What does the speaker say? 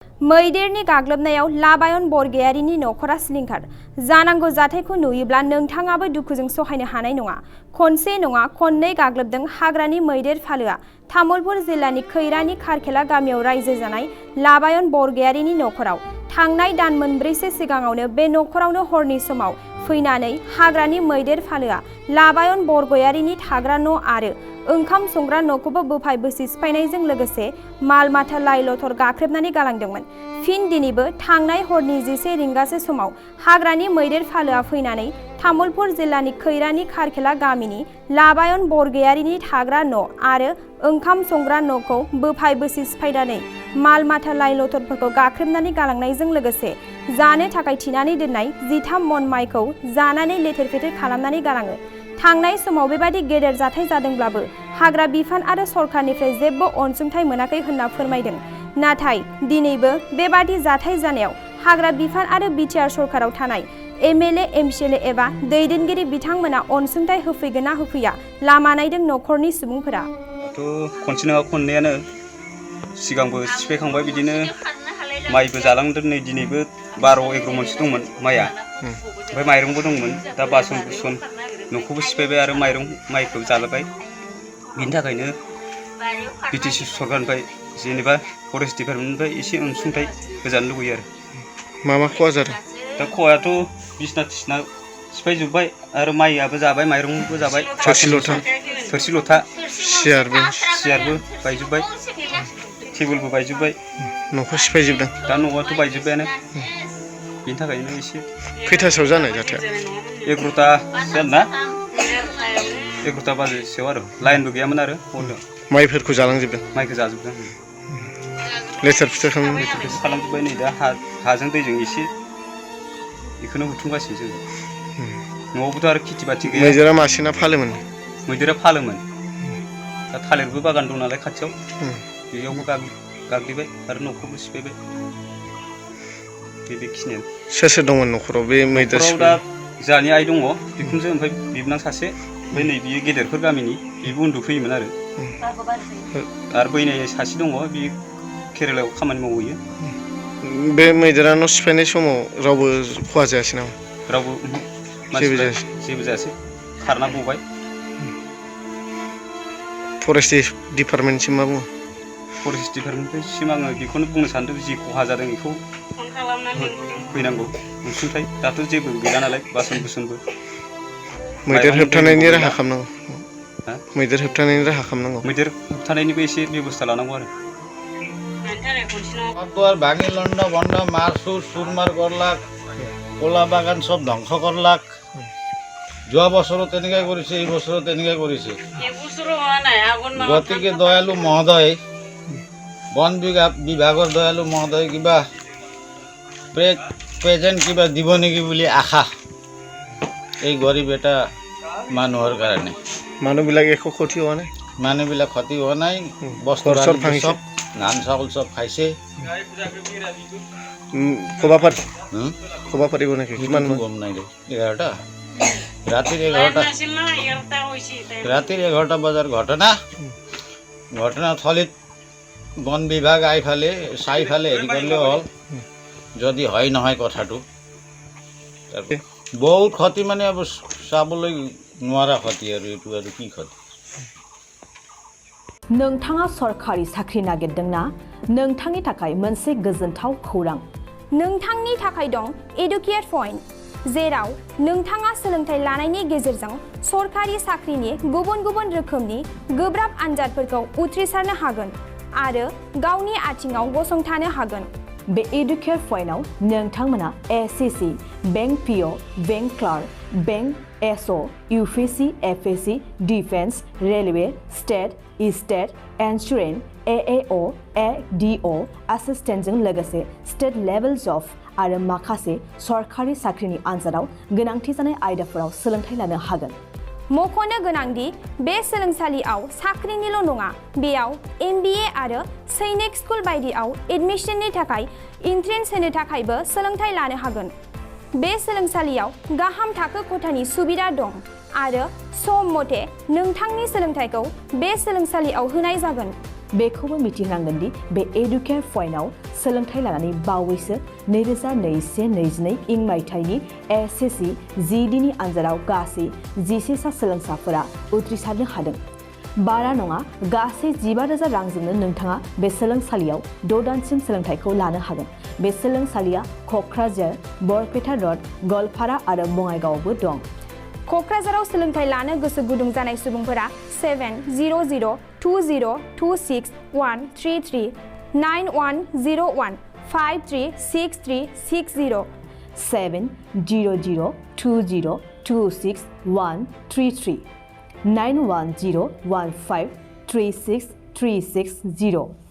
मैदेरनि गाग्लोबनायाव लाबायन बरगयारिनि नखरा सिलिंखार जानांगौ जाथायखौ नुयोब्ला नोंथाङाबो दुखुजों सहायनो हानाय नङा। खनसे नङा खननै गाग्लोबदों हाग्रानि मैदेर फालोआ तामुलपुर जिल्लानि खैरानि खारखेला गामियाव रायजो जानाय लाबायन बरगयारिनि नखराव थांनाय दान मोनब्रैसो सिगाङावनो बे नखरावनो हरनि समाव फैनानै हाग्रानि मैदेर फालोआ लाबायन बरगयारिनि थाग्रा न' आरो ओंखाम संग्रा न'खौबो बोफाय बोसि सिफायनायजों लोगोसे माल माथा लाय लथर गाख्रेबनानै गालांदोंमोन। फिन दिनैबो थांनाय हरनि 11 रिंगासो समाव हाग्रानि मैदेर फालोआ फैनानै तामुलपुर जिल्लानि खैरानि खारखेला गामिनि लाबायन बरगयारिनि थाग्रा न' आरो ओंखाम संग्रा न'खौ बोफाय बोसि सिफायनानै माल माथा लाय लथरफोरखौ गाख्रेबनानै गालांनायजों लोगोसे जानो थाखाय थिनानै दोननाय 13 मन माइखौ जानानै लेथेर फेथेर खालामनानै गालाङो। थांनाय समाव बेबादि गेदेर जाथाय जादोंब्लाबो हाग्रा बिफान आरो सरकारनिफ्राय जेबो अनसुंथाइ मोनाखै होनना फोरमायदों। नाथाय दिनैबो बेबादि जाथाय जानायाव हाग्रा बिफान आरो बिटिआर सरकाराव थानाय एमएलए एमसिएलए एबा दैदेनगिरि बिथांमोना अनसुंथाइ होफैगोन ना होफैया लामा नायदों नखरनि सुबुंफोरा। खनसे नङा खननैयानो सिगांबो सिफायखांबाय बिदिनो माइबो जालांदों नै दिनैबो 12-11 मनसो दंमोन माइआ ओमफ्राय माइरंबो दंमोन दा बासन बुसन न'खौबो सिफायबाय आरो माइखौ जालाबाय। बिनि थाखायनो बिटिसि सरकारनिफ्राय जेनेबा फरेस्ट डिपार्टमेन्टनिफ्राय एसे अनसुंथाइ होजानो लुगैयो आरो। मा खहा जादों? दा खहायाथ' बिसना थिसना सिफायजोब्बाय आरो माइयाबो जाबाय माइरंबो जाबाय थोरसि लथा सियारबो बायजोब्बाय टेबोलबो बायजोब्बाय। न'खौ सिफायजोबदों? दा न'आथ' बायजोब्बायानो। बिनि थाखायनो एसे खैथासोआव जानाय जाथाया? 11ता जादोंना 11ता बाजिसोआव आरो लाइनबो गैयामोन आरो हरदों। माइफोरखौ जालांजोबदों? माइखौ जाजोबदों। लेथेर फेथेर खालामजोब्बाय नै दा हाजों दैजों एसे बेखौनो हुथुमगासिनो जों। न'आवबोथ' आरो खेथि बाथि गैया। मैदेरा मासेना फालोमोन? मैदेरा फालोमोन। दा थालिरबो बागान दं नालाय खाथियाव बेयावबो गाग्लिबाय आरो न'खौबो सिफायबाय। बेखिनियानो। सोर दंमोन न'खराव बे मैदेर? न'खराव दा जोंहानि आइ दङ बिखुनजो ओमफ्राय बिबोनां सासे ओमफ्राय नै बियो गेदेरफोर गामिनि बेबो उन्दुफैयोमोन आरो बैनाय सासे दङ बे केरेलायाव खामानि मावहैयो। बे मैदेरा न' सिफायनाय समाव रावबो खहा जायासै नामा? रावबो जेबो जायासै खारना गबाय। फरेस्ट डिपार्टमेन्टसिम मा बुङो? फरेस्ट डिपार्टमेन्टसिम आङो बेखौनो बुंनो सानदों जि खहा जादों बेखौ फैनांगौ अनसुंथाइ। दाथ' जेबो गैला नालाय बासन बुसनबो। मैदेर होबथानायनि राहा खालामनांगौ। मैदेर होबथानायनि राहा खालामनांगौ। मैदेर होबथानायनिबो एसे बेबस्था लानांगौ आरो। ভাঙি লন্ড বন্ধ মার চুৰমাৰ কৰলাক কলা বাগান চব ধ্বংস কৰলাক। যোৱা বছৰো তেনেকৈ কৰিছে এই বছৰো তেনেকৈ কৰিছে। গতিকে দয়ালু মহোদয় বন বিভাগৰ দয়ালু মহোদয় কিবা প্ৰেজেণ্ট কিবা দিব নেকি বুলি আশা এই গৰীব এটা মানুহৰ কাৰণে। মানুহবিলাক একো ক্ষতি হোৱা নাই? মানুহবিলাক ক্ষতি হোৱা নাই। বস্তুৰ চব ধান চাউল চব খাইছে। ক'ব পাৰিব নেকি কিমান? গম নাই দে। 11টা ৰাতিৰ 11টা বজাৰ ঘটনাস্থলীত বন বিভাগ চাইফালে হেৰি কৰিলেও হ'ল যদি হয় নহয় কথাটো। বহুত ক্ষতি মানে চাবলৈ নোৱাৰা ক্ষতি আৰু এইটো আৰু কি ক্ষতি। नोंथाङा सरकारि साख्रि नागिरदोंना? नोंथांनि थाखाय मोनसे गोजोनथाव खौरां। नोंथांनि थाखाय दं एडुकेट पइन्ट, जेराव नोंथाङा सोलोंथाइ लानायनि गेजेरजों सरकारि साख्रिनि गुबुन गुबुन रोखोमनि गोब्राब आनजादफोरखौ उथ्रिसारनो हागोन आरो गावनि आथिङाव गसंथानो हागोन। बे एडुकेट पइन्टआव नोंथांमोना SSC, bank PO, bank clerk, bank SO, UPSC, FSC, defence, railway, state insurance, AAO, ADO एसिस्टेन्टजों लोगोसे स्टेट लेभेल जब आरो माखासे सरकारि साख्रिनि आनजादाव गोनांथि जानाय आयदाफोराव सोलोंथाइ लानो हागोन। मख'नो गोनांदि बे सोलोंसालियाव साख्रिनिल' नङा, बेयाव एमबिए आरो सैनिक स्कुल बायदियाव एडमिशननि थाखाय एन्ट्रेन्स होनो थाखायबो सोलोंथाइ लानो हागोन। बे सोलोंसालियाव गाहाम थाखो खथानि सुबिदा दं आरो सम मथे नोंथांनि सोलोंथाइखौ बे सोलोंसालियाव होनाय जागोन। बेखौबो मिथिनांगोन दि बे एडुकेट पइन्टआव सोलोंथाइ लानानै बावैसो 2021-22 इं मायथाइनि एसएससि जिडिनि आनजादाव गासै 11 सा सोलोंसाफोरा उथ्रिसारनो हादों। बारा नङा गासै 15,000 रांजोंनो नोंथाङा बे सोलोंसालियाव 6 दानसिम सोलोंथाइखौ लानो हागोन। बे सोलोंसालिया क'क्राझार, बरपेटा रड, गवालपारा आरो बङाइगावआवबो दं। क'क्राझाराव सोलोंथाइ लानो गोसो गुदुं जानाय सुबुंफोरा 700262133 9101 536360 70020262133 9101536360